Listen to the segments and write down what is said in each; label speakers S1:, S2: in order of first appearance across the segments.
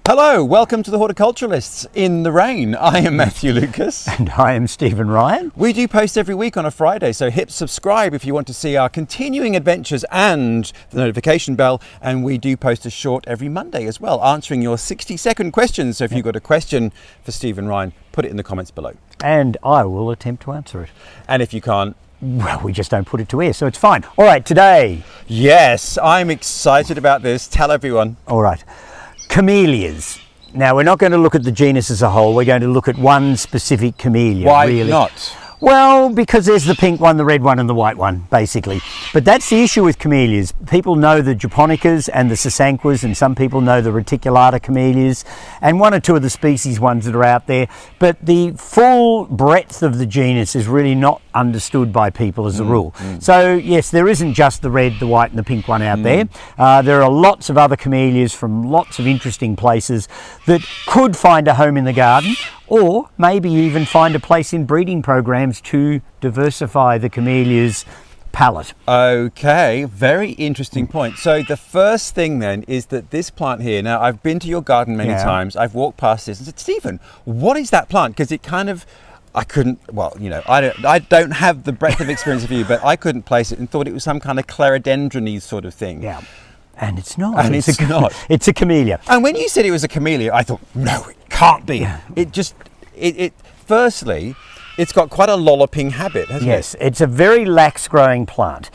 S1: Hello, welcome to the Horti-Culturalists in the rain. I am Matthew Lucas.
S2: And I am Stephen Ryan.
S1: We do post every week on a Friday, so hit subscribe if you want to see our continuing adventures and the notification bell. And we do post a short every Monday as well, answering your 60-second questions. So if you've got a question for Stephen Ryan, put it in the comments below.
S2: And I will attempt to answer it.
S1: And if you can't,
S2: well, we just don't put it to air, so it's fine. All right, today.
S1: Yes, I'm excited about this. Tell everyone.
S2: All right. Camellias. Now, we're not going to look at the genus as a whole. We're going to look at one specific camellia.
S1: Why
S2: really.
S1: not?
S2: Well, because there's the pink one, the red one and the white one, basically. But that's the issue with camellias. People know the japonicas and the sasanquas, and some people know the reticulata camellias, and one or two of the species ones that are out there. But the full breadth of the genus is really not understood by people as a rule. So, yes, there isn't just the red, the white and the pink one out there. There are lots of other camellias from lots of interesting places that could find a home in the garden, or maybe even find a place in breeding programs to diversify the camellia's palette.
S1: Okay, very interesting point. So the first thing then is that this plant here, now I've been to your garden many times, I've walked past this and said, Stephen, what is that plant? Because it kind of, I couldn't, well, you know, I don't have the breadth of experience of you, but I couldn't place it and thought it was some kind of clerodendron-y sort of thing.
S2: Yeah. And it's not.
S1: And it's not.
S2: It's a camellia.
S1: And when you said it was a camellia, I thought, no, it can't be.
S2: Yeah.
S1: Firstly, it's got quite a lolloping habit, hasn't it?
S2: Yes, it's a very lax growing plant.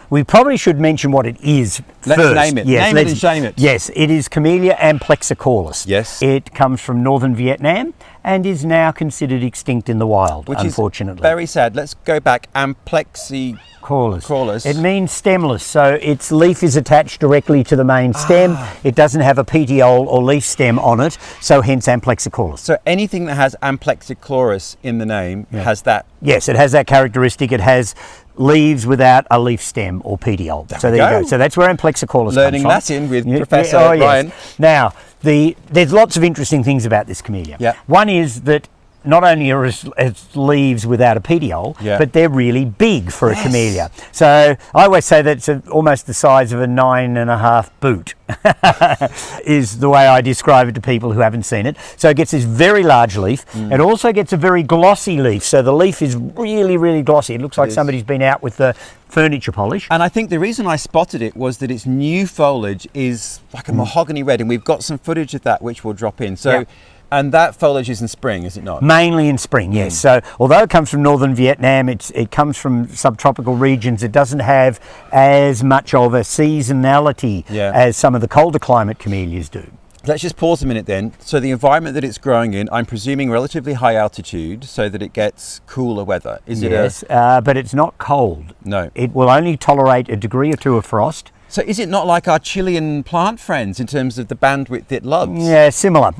S2: We probably should mention what it is
S1: Let's
S2: first.
S1: name it.
S2: Yes,
S1: Name it and shame it.
S2: Yes, it is Camellia amplexicaulis.
S1: Yes.
S2: It comes from northern Vietnam and is now considered extinct in the wild,
S1: Which
S2: unfortunately.
S1: is very sad. Let's go back. Amplexicaulis.
S2: It means stemless, so its leaf is attached directly to the main stem. It doesn't have a petiole or leaf stem on it, so hence amplexicaulis.
S1: So anything that has amplexicaulis in the name has that.
S2: Yes, it has that characteristic. It has leaves without a leaf stem or petiole. So there you go. So that's where amplexicaulis
S1: Learning
S2: comes from.
S1: Latin with Professor
S2: Ryan.
S1: Yes.
S2: Now, there's lots of interesting things about this camellia.
S1: Yeah.
S2: One is that not only are its leaves without a petiole, but they're really big for a camellia. So I always say that it's almost the size of a 9.5 boot, is the way I describe it to people who haven't seen it. So it gets this very large leaf. It also gets a very glossy leaf. So the leaf is really, really glossy. It looks like somebody's been out with the furniture polish.
S1: And I think the reason I spotted it was that its new foliage is like a mahogany red, and we've got some footage of that which we'll drop in. So. And that foliage is in spring, is it not?
S2: Mainly in spring, yes. So although it comes from northern Vietnam, it comes from subtropical regions. It doesn't have as much of a seasonality as some of the colder climate camellias do.
S1: Let's just pause a minute then. So the environment that it's growing in, I'm presuming relatively high altitude so that it gets cooler weather. Is it?
S2: Yes, but it's not cold.
S1: No.
S2: It will only tolerate a degree or two of frost.
S1: So is it not like our Chilean plant friends in terms of the bandwidth it loves?
S2: Yeah, similar.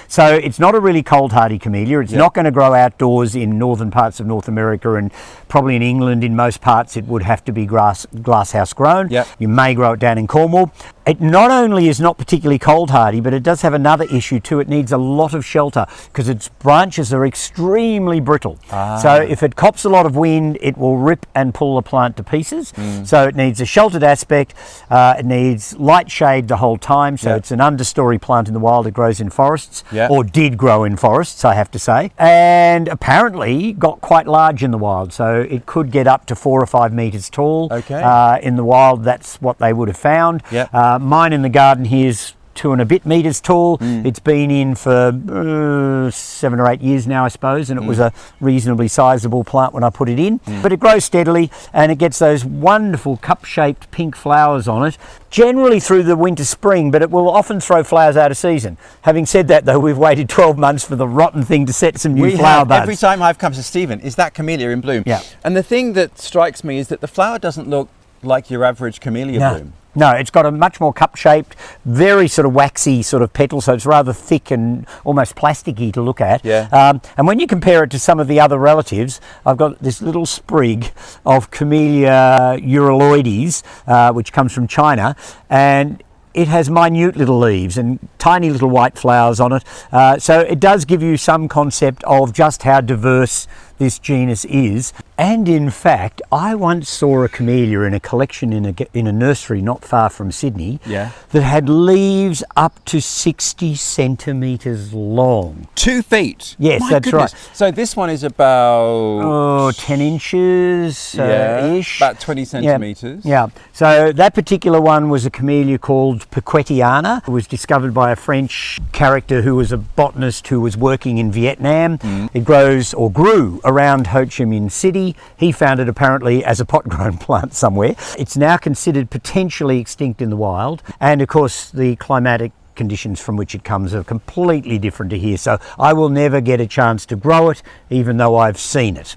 S2: So it's not a really cold hardy camellia. It's not going to grow outdoors in northern parts of North America, and probably in England in most parts it would have to be glasshouse grown. You may grow it down in Cornwall. It not only is not particularly cold hardy, but it does have another issue too. It needs a lot of shelter because its branches are extremely brittle. So if it cops a lot of wind, it will rip and pull the plant to pieces. So it needs a sheltered aspect. It needs light shade the whole time. So it's an understory plant in the wild. It grows in forests, or did grow in forests, I have to say. And apparently got quite large in the wild. So it could get up to 4 or 5 meters tall. In the wild, that's what they would have found. Mine in the garden here is 2 and a bit meters tall. It's been in for 7 or 8 years now, I suppose, and it was a reasonably sizable plant when I put it in. But it grows steadily and it gets those wonderful cup-shaped pink flowers on it, generally through the winter spring, but it will often throw flowers out of season. Having said that, though, we've waited 12 months for the rotten thing to set some new flower buds.
S1: Every time I've come to Stephen, is that camellia in bloom? And the thing that strikes me is that the flower doesn't look like your average camellia bloom.
S2: No, it's got a much more cup-shaped, very sort of waxy sort of petal, so it's rather thick and almost plasticky to look at. And when you compare it to some of the other relatives, I've got this little sprig of Camellia euryoides, which comes from China, and it has minute little leaves and tiny little white flowers on it. So it does give you some concept of just how diverse this genus is. And in fact, I once saw a camellia in a collection in a nursery not far from Sydney that had leaves up to 60 centimetres long.
S1: 2 feet?
S2: Yes,
S1: My
S2: that's
S1: goodness.
S2: right.
S1: So this one is about...
S2: 10 inches ish.
S1: About 20 centimetres.
S2: Yeah. So that particular one was a camellia called piquetiana. It was discovered by a French character who was a botanist who was working in Vietnam. It grows or grew around Ho Chi Minh City. He found it apparently as a pot-grown plant somewhere. It's now considered potentially extinct in the wild. And of course, the climatic conditions from which it comes are completely different to here. So I will never get a chance to grow it, even though I've seen it.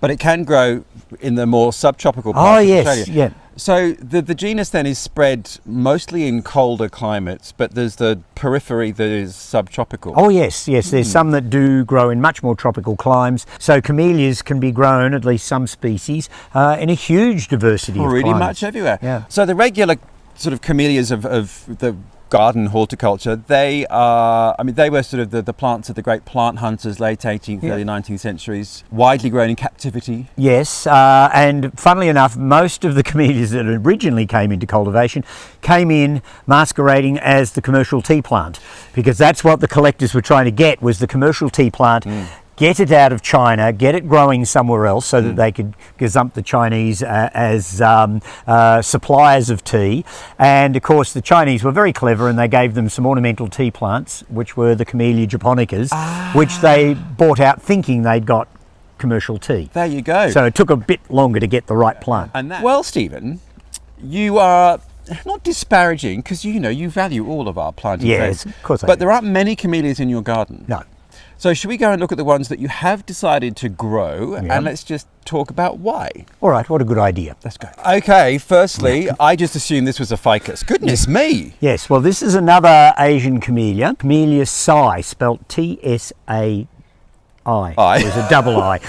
S1: But it can grow in the more subtropical parts of Australia.
S2: Yeah.
S1: So the genus then is spread mostly in colder climates, but there's the periphery that is subtropical.
S2: Oh yes, there's some that do grow in much more tropical climes. So camellias can be grown, at least some species, in a huge diversity of
S1: Pretty
S2: climates.
S1: much everywhere.
S2: Yeah.
S1: So the regular sort of camellias of the garden horticulture, they are, I mean, they were sort of the plants of the great plant hunters, late 18th, early 19th centuries, widely grown in captivity.
S2: Yes, and funnily enough, most of the camellias that originally came into cultivation came in masquerading as the commercial tea plant, because that's what the collectors were trying to get, was the commercial tea plant. Get it out of China, get it growing somewhere else so that they could gazump the Chinese as suppliers of tea. And of course the Chinese were very clever, and they gave them some ornamental tea plants, which were the Camellia japonicas, which they bought out thinking they'd got commercial tea.
S1: There you go.
S2: So it took a bit longer to get the right plant.
S1: And well, Stephen, you are not disparaging, because you value all of our planting
S2: Yes,
S1: friends,
S2: of course I
S1: but
S2: do.
S1: there aren't many camellias in your garden.
S2: No.
S1: So should we go and look at the ones that you have decided to grow, and let's just talk about why?
S2: All right, what a good idea.
S1: Let's go. Okay, firstly, I just assumed this was a ficus. Goodness me!
S2: Yes, well, this is another Asian camellia, Camellia tsaii, spelt T-S-A-I. It was a double I.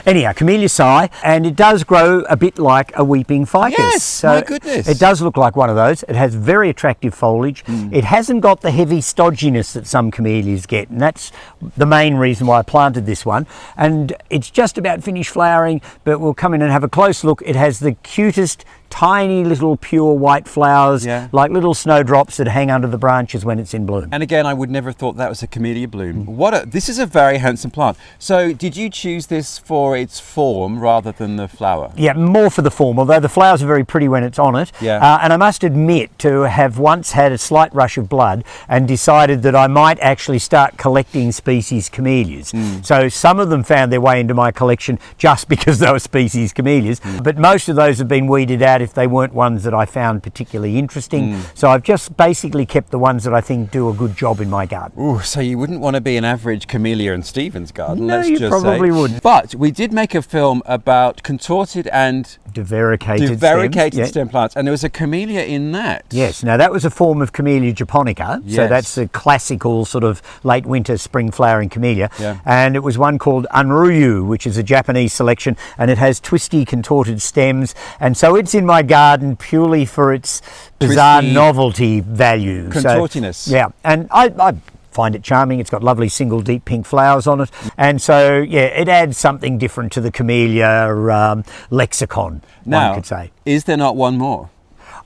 S2: Anyhow, Camellia tsaii, and it does grow a bit like a weeping ficus.
S1: Yes,
S2: so
S1: my goodness.
S2: It does look like one of those. It has very attractive foliage. It hasn't got the heavy stodginess that some camellias get, and that's the main reason why I planted this one. And it's just about finished flowering, but we'll come in and have a close look. It has the cutest, tiny little pure white flowers, like little snowdrops that hang under the branches when it's in bloom.
S1: And again, I would never have thought that was a camellia bloom. This is a very handsome plant. So did you choose this for its form rather than the flower?
S2: Yeah, more for the form, although the flowers are very pretty when it's on it. And I must admit to have once had a slight rush of blood and decided that I might actually start collecting species camellias. So some of them found their way into my collection just because they were species camellias, but most of those have been weeded out if they weren't ones that I found particularly interesting. So I've just basically kept the ones that I think do a good job in my garden.
S1: Ooh, so you wouldn't want to be an average camellia in Stephen's garden,
S2: No,
S1: let's
S2: you
S1: just
S2: probably
S1: say.
S2: wouldn't.
S1: But we did make a film about contorted and
S2: Divaricated
S1: stem plants, and there was a camellia in that.
S2: Yes, now that was a form of Camellia japonica, so that's the classical sort of late winter, spring flowering camellia, and it was one called Unryu, which is a Japanese selection, and it has twisty contorted stems, and so it's in my garden purely for its bizarre novelty value.
S1: Contortiness.
S2: So, and I find it charming. It's got lovely single deep pink flowers on it, and so it adds something different to the camellia lexicon,
S1: now,
S2: one could say.
S1: Is there not one more?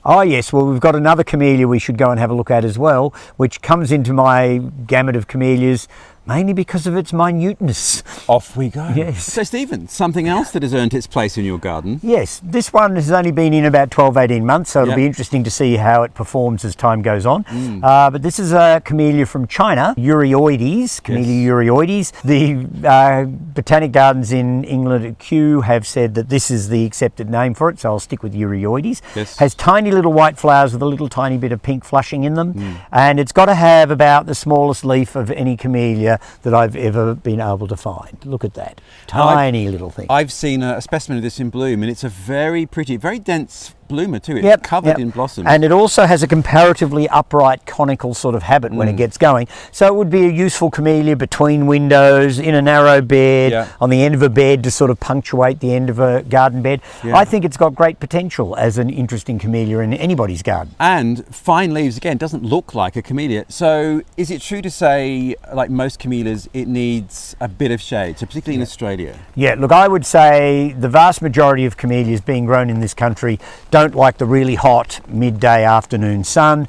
S2: Oh yes, well we've got another camellia we should go and have a look at as well, which comes into my gamut of camellias mainly because of its minuteness.
S1: Off we go.
S2: Yes.
S1: So Stephen, something else that has earned its place in your garden?
S2: Yes, this one has only been in about 12-18 months, so it'll be interesting to see how it performs as time goes on. But this is a camellia from China, euryoides, Camellia euryoides. The botanic gardens in England at Kew have said that this is the accepted name for it, so I'll stick with euryoides. Has tiny little white flowers with a little tiny bit of pink flushing in them, and it's got to have about the smallest leaf of any camellia that I've ever been able to find. Look at that, tiny little thing.
S1: I've seen a specimen of this in bloom, and it's a very pretty, very dense bloomer too. It's covered in blossoms.
S2: And it also has a comparatively upright conical sort of habit when it gets going. So it would be a useful camellia between windows, in a narrow bed, on the end of a bed to sort of punctuate the end of a garden bed. I think it's got great potential as an interesting camellia in anybody's garden.
S1: And fine leaves, again, doesn't look like a camellia. So is it true to say, like most camellias, it needs a bit of shade, so particularly in Australia?
S2: Yeah, look, I would say the vast majority of camellias being grown in this country don't like the really hot midday afternoon sun.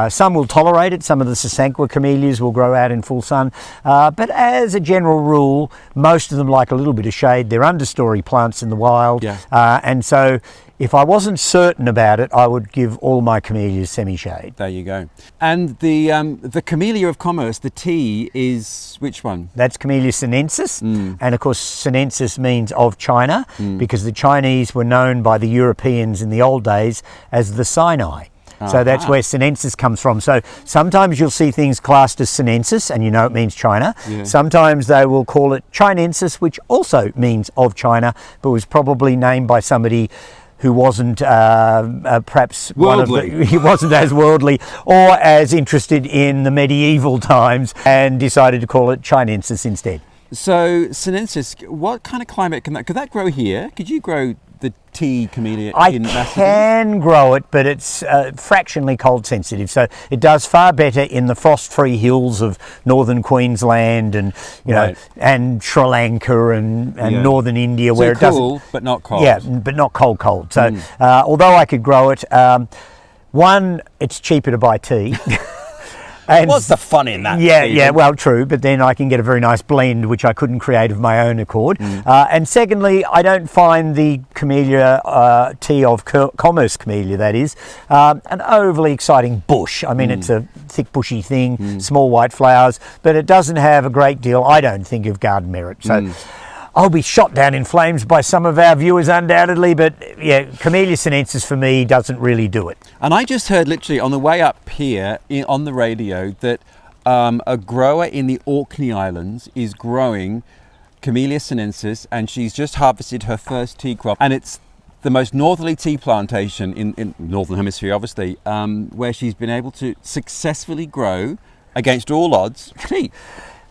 S2: Some will tolerate it. Some of the Sasanqua camellias will grow out in full sun. But as a general rule, most of them like a little bit of shade. They're understory plants in the wild. And so if I wasn't certain about it, I would give all my camellias semi-shade.
S1: There you go. And the Camellia of commerce, the T, is which one?
S2: That's Camellia sinensis. And of course, sinensis means of China, because the Chinese were known by the Europeans in the old days as the Sinai. So that's where sinensis comes from. So sometimes you'll see things classed as sinensis, and you know it means China. Sometimes they will call it Chinensis, which also means of China, but was probably named by somebody who wasn't perhaps
S1: worldly.
S2: He wasn't as worldly or as interested in the medieval times, and decided to call it Chinensis instead.
S1: So sinensis, what kind of climate could that grow here? Could you grow the tea camellia in Macedon?
S2: I can grow it, but it's fractionally cold sensitive, so it does far better in the frost-free hills of northern Queensland and know and Sri Lanka and northern India,
S1: so
S2: where it
S1: cool,
S2: doesn't.
S1: But not cold.
S2: Yeah, but not cold. So although I could grow it, one, it's cheaper to buy tea. And
S1: what's the fun in that?
S2: Yeah, well, true, but then I can get a very nice blend, which I couldn't create of my own accord. And secondly, I don't find the Camellia tea of commerce camellia, that is, an overly exciting bush. I mean, it's a thick, bushy thing, small white flowers, but it doesn't have a great deal, I don't think, of garden merit. So I'll be shot down in flames by some of our viewers undoubtedly, but yeah, Camellia sinensis for me doesn't really do it.
S1: And I just heard literally on the way up here on the radio that a grower in the Orkney Islands is growing Camellia sinensis, and she's just harvested her first tea crop, and it's the most northerly tea plantation in Northern Hemisphere, obviously, where she's been able to successfully grow, against all odds, tea.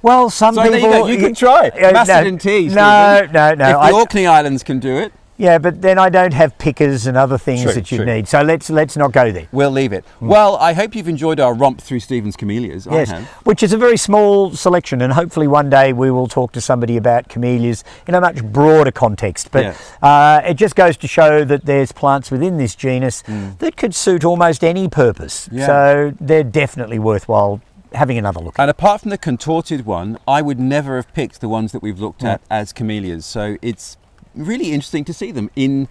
S2: Well, some people...
S1: There you go. You can try Macedon tea,
S2: No.
S1: If the Orkney Islands can do it.
S2: Yeah, but then I don't have pickers and other things that you need. So let's not go there.
S1: We'll leave it. Well, I hope you've enjoyed our romp through Stephen's camellias.
S2: Yes,
S1: I have.
S2: Which is a very small selection, and hopefully one day we will talk to somebody about camellias in a much broader context. But it just goes to show that there's plants within this genus that could suit almost any purpose. So they're definitely worthwhile having another look.
S1: And apart from the contorted one, I would never have picked the ones that we've looked at as camellias. So it's really interesting to see them in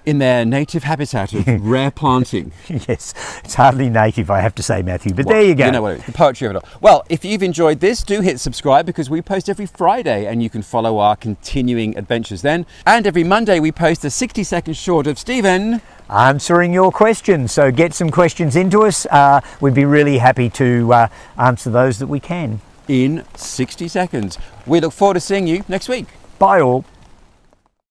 S1: their native habitat of rare planting.
S2: Yes, it's hardly native, I have to say, Matthew, but there you go.
S1: You know what it is, the poetry of it all. Well, if you've enjoyed this, do hit subscribe, because we post every Friday and you can follow our continuing adventures then. And every Monday we post a 60-second short of Stephen
S2: answering your questions. So get some questions into us. We'd be really happy to answer those that we can.
S1: In 60 seconds. We look forward to seeing you next week.
S2: Bye all.